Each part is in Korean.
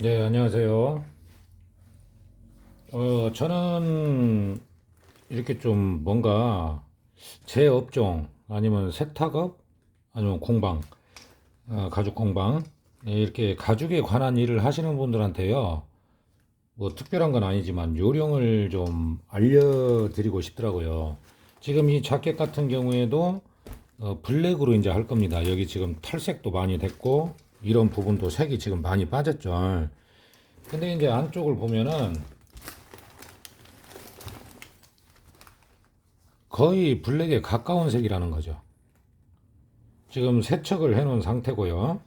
네, 안녕하세요. 저는 이렇게 좀 뭔가 제 업종 아니면 세탁업 아니면 공방, 가죽 공방 이렇게 가죽에 관한 일을 하시는 분들한테요. 뭐 특별한 건 아니지만 요령을 좀 알려드리고 싶더라고요. 지금 이 자켓 같은 경우에도 블랙으로 이제 할 겁니다. 여기 지금 탈색도 많이 됐고 이런 부분도 색이 지금 많이 빠졌죠. 근데 이제 안쪽을 보면은 거의 블랙에 가까운 색이라는 거죠. 지금 세척을 해놓은 상태고요.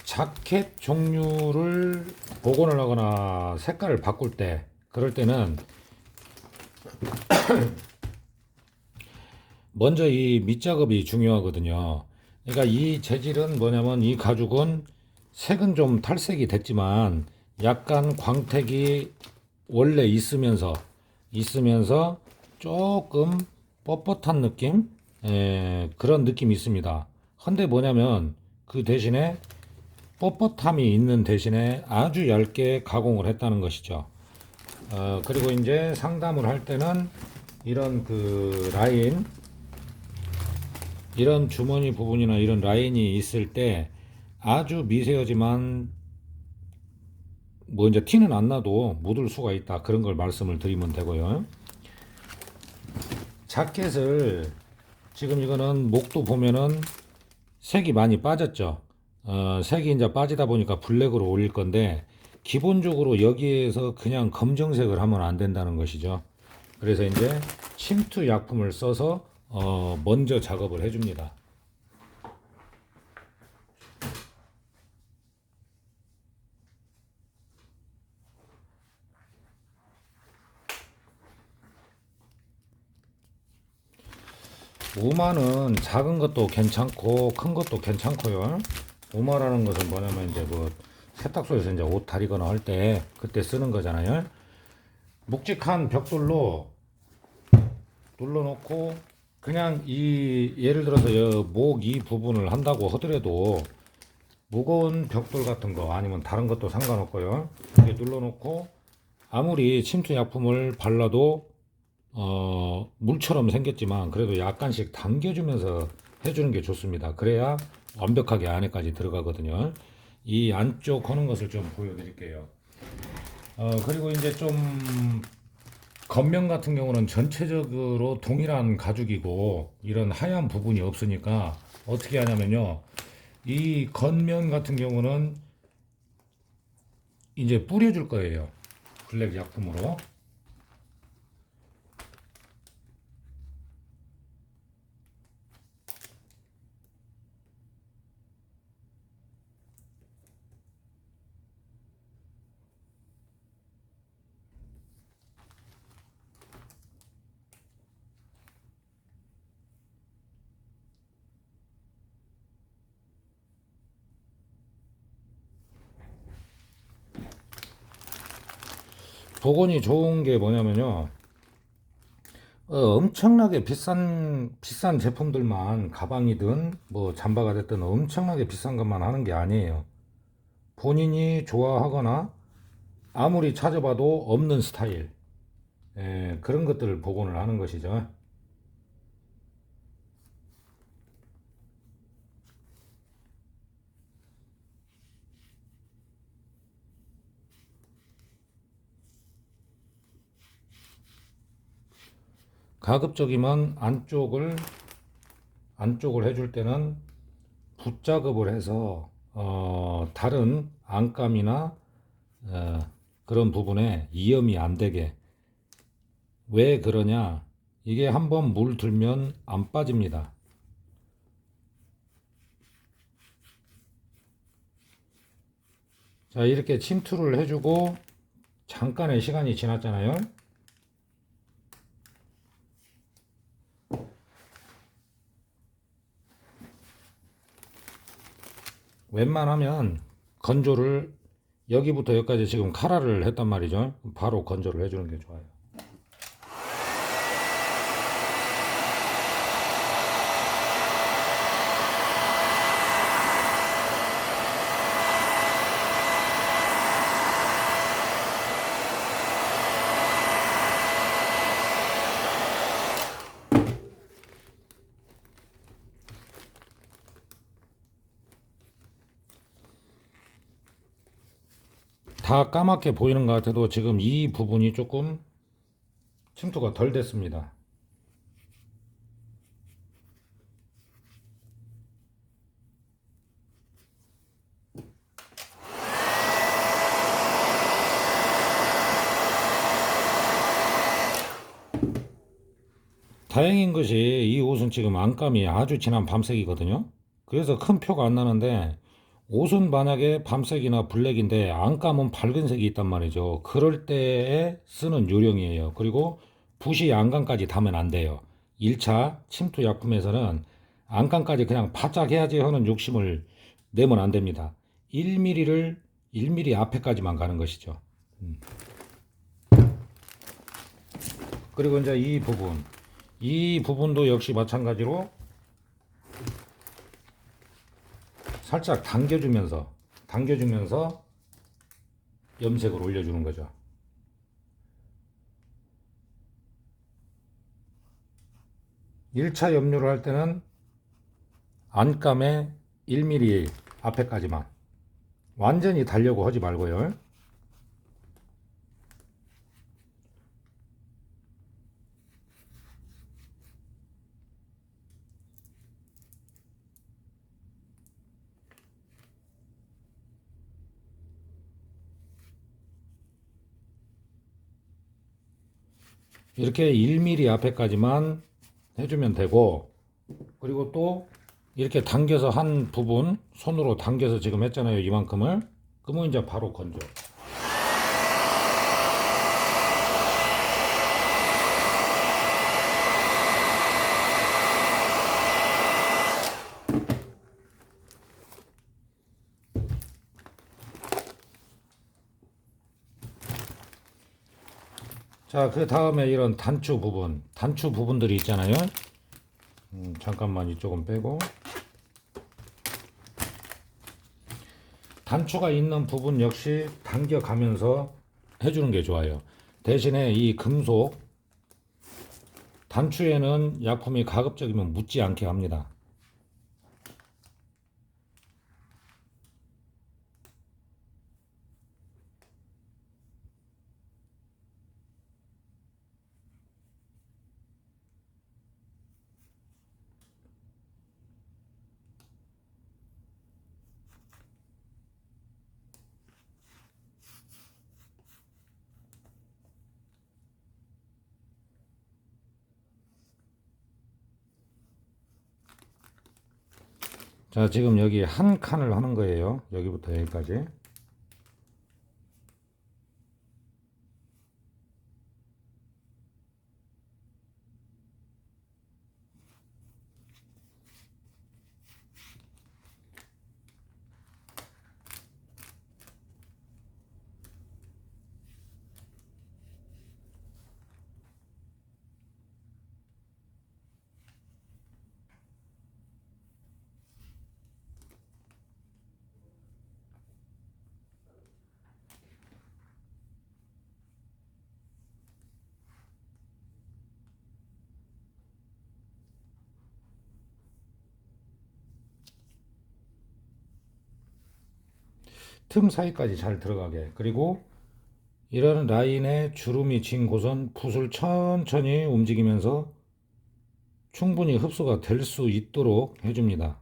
자켓 종류를 복원을 하거나 색깔을 바꿀 때, 그럴 때는 먼저 이 밑작업이 중요하거든요. 그러니까 이 재질은 뭐냐면 이 가죽은 색은 좀 탈색이 됐지만 약간 광택이 원래 있으면서 조금 뻣뻣한 느낌? 그런 느낌이 있습니다. 근데 뭐냐면 그 대신에 뻣뻣함이 있는 대신에 아주 얇게 가공을 했다는 것이죠. 그리고 이제 상담을 할 때는 이런 그 라인, 이런 주머니 부분이나 이런 라인이 있을 때 아주 미세하지만 뭐 이제 티는 안 나도 묻을 수가 있다. 그런 걸 말씀을 드리면 되고요. 자켓을 지금 이거는 목도 보면은 색이 많이 빠졌죠. 색이 이제 빠지다 보니까 블랙으로 올릴 건데 기본적으로 여기에서 그냥 검정색을 하면 안 된다는 것이죠. 그래서 이제 침투 약품을 써서 먼저 작업을 해줍니다. 우마는 작은 것도 괜찮고 큰 것도 괜찮고요. 우마라는 것은 뭐냐면 이제 뭐 세탁소에서 이제 옷 다리거나 할 때 그때 쓰는 거잖아요. 묵직한 벽돌로 눌러놓고 그냥 이 예를 들어서 목 이 부분을 한다고 하더라도 무거운 벽돌 같은 거 아니면 다른 것도 상관없고요. 이렇게 눌러놓고 아무리 침투 약품을 발라도 물처럼 생겼지만 그래도 약간씩 당겨주면서 해주는 게 좋습니다. 그래야 완벽하게 안에까지 들어가거든요. 이 안쪽 하는 것을 좀 보여드릴게요. 그리고 이제 좀 겉면 같은 경우는 전체적으로 동일한 가죽이고 이런 하얀 부분이 없으니까 어떻게 하냐면요. 이 겉면 같은 경우는 이제 뿌려줄 거예요. 블랙 약품으로. 복원이 좋은 게 뭐냐면요. 엄청나게 비싼 제품들만 가방이든 뭐 잠바가 됐든 엄청나게 비싼 것만 하는 게 아니에요. 본인이 좋아하거나 아무리 찾아봐도 없는 스타일, 그런 것들을 복원을 하는 것이죠. 가급적이면 안쪽을 해줄 때는 붓작업을 해서 다른 안감이나 어, 그런 부분에 이염이 안 되게. 왜 그러냐? 이게 한번 물 들면 안 빠집니다. 자, 이렇게 침투를 해주고 잠깐의 시간이 지났잖아요. 웬만하면 건조를 여기부터 여기까지 지금 카라를 했단 말이죠. 바로 건조를 해주는 게 좋아요. 다 까맣게 보이는 것 같아도 지금 이 부분이 조금 침투가 덜 됐습니다. 다행인 것이 이 옷은 지금 안감이 아주 진한 밤색이거든요. 그래서 큰 표가 안 나는데, 옷은 만약에 밤색이나 블랙인데 안감은 밝은 색이 있단 말이죠. 그럴 때에 쓰는 요령이에요. 그리고 붓이 안감까지 닿으면 안 돼요. 1차 침투 약품에서는 안감까지 그냥 바짝 해야지 하는 욕심을 내면 안 됩니다. 1mm를 1mm 앞에까지만 가는 것이죠. 그리고 이제 이 부분도 역시 마찬가지로 살짝 당겨주면서 염색을 올려주는 거죠. 1차 염료를 할 때는 안감의 1mm 앞에까지만, 완전히 달려고 하지 말고요. 이렇게 1mm 앞에까지만 해주면 되고, 그리고 또 이렇게 당겨서 한 부분 손으로 당겨서 지금 했잖아요, 이만큼을. 그러면 이제 바로 건져. 자, 그 다음에 이런 단추 부분들이 있잖아요. 잠깐만 이쪽은 빼고. 단추가 있는 부분 역시 당겨가면서 해주는 게 좋아요. 대신에 이 금속 단추에는 약품이 가급적이면 묻지 않게 합니다. 자, 지금 여기 한 칸을 하는 거예요. 여기부터 여기까지. 틈 사이까지 잘 들어가게. 그리고 이런 라인에 주름이 진 곳은 붓을 천천히 움직이면서 충분히 흡수가 될 수 있도록 해줍니다.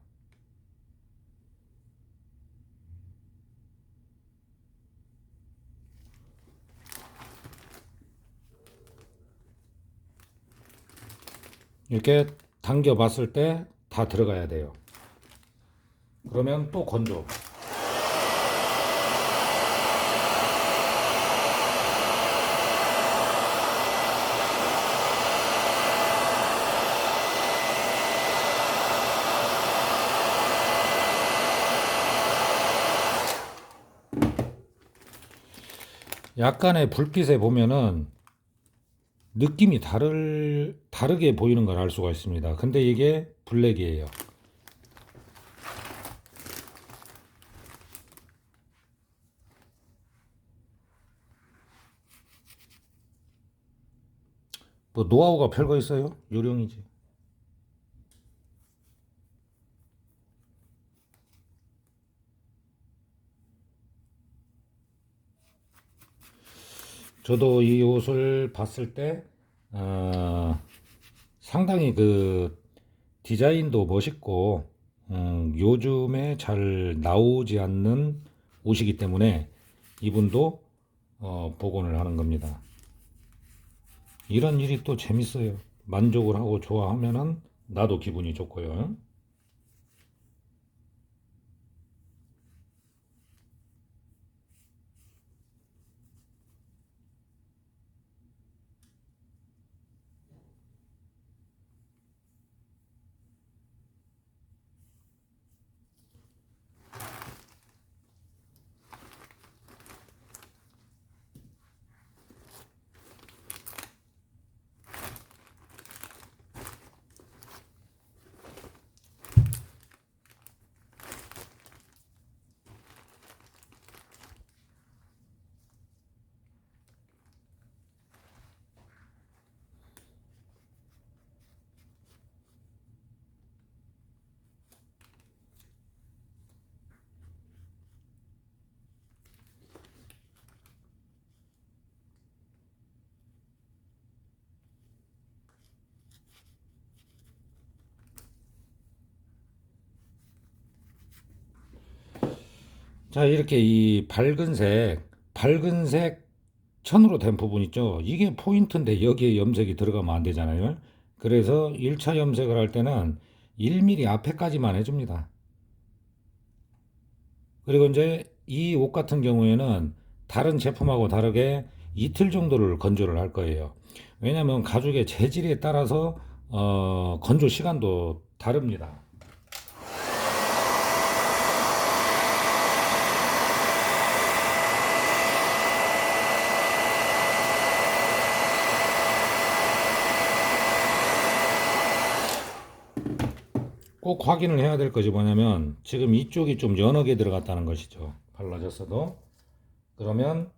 이렇게 당겨 봤을 때 다 들어가야 돼요. 그러면 또 건조. 약간의 불빛에 보면은 느낌이 다르게 보이는 걸 알 수가 있습니다. 근데 이게 블랙이에요. 뭐 노하우가 별거 있어요? 요령이지. 저도 이 옷을 봤을 때 상당히 그 디자인도 멋있고 요즘에 잘 나오지 않는 옷이기 때문에 이분도 복원을 하는 겁니다. 이런 일이 또 재밌어요. 만족을 하고 좋아하면은 나도 기분이 좋고요. 자, 이렇게 이 밝은색 천으로 된 부분 있죠. 이게 포인트인데 여기에 염색이 들어가면 안 되잖아요. 그래서 1차 염색을 할 때는 1mm 앞에까지만 해줍니다. 그리고 이제 이 옷 같은 경우에는 다른 제품하고 다르게 이틀 정도를 건조를 할 거예요. 왜냐하면 가죽의 재질에 따라서 건조 시간도 다릅니다. 꼭 확인을 해야 될 것이 뭐냐면 지금 이쪽이 좀 연하게 들어갔다는 것이죠. 발라졌어도. 그러면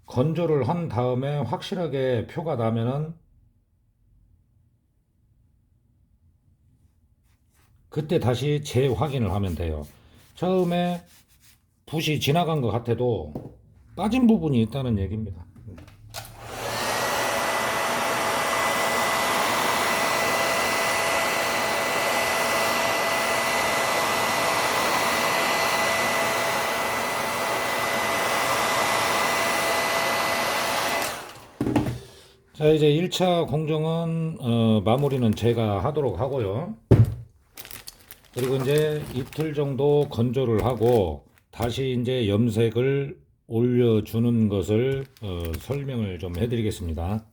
건조를 한 다음에 확실하게 표가 나면은 그때 다시 재확인을 하면 돼요. 처음에 붓이 지나간 것 같아도 빠진 부분이 있다는 얘기입니다. 자, 이제 1차 공정은 마무리는 제가 하도록 하고요. 그리고 이제 이틀 정도 건조를 하고 다시 이제 염색을 올려주는 것을 설명을 좀 해드리겠습니다.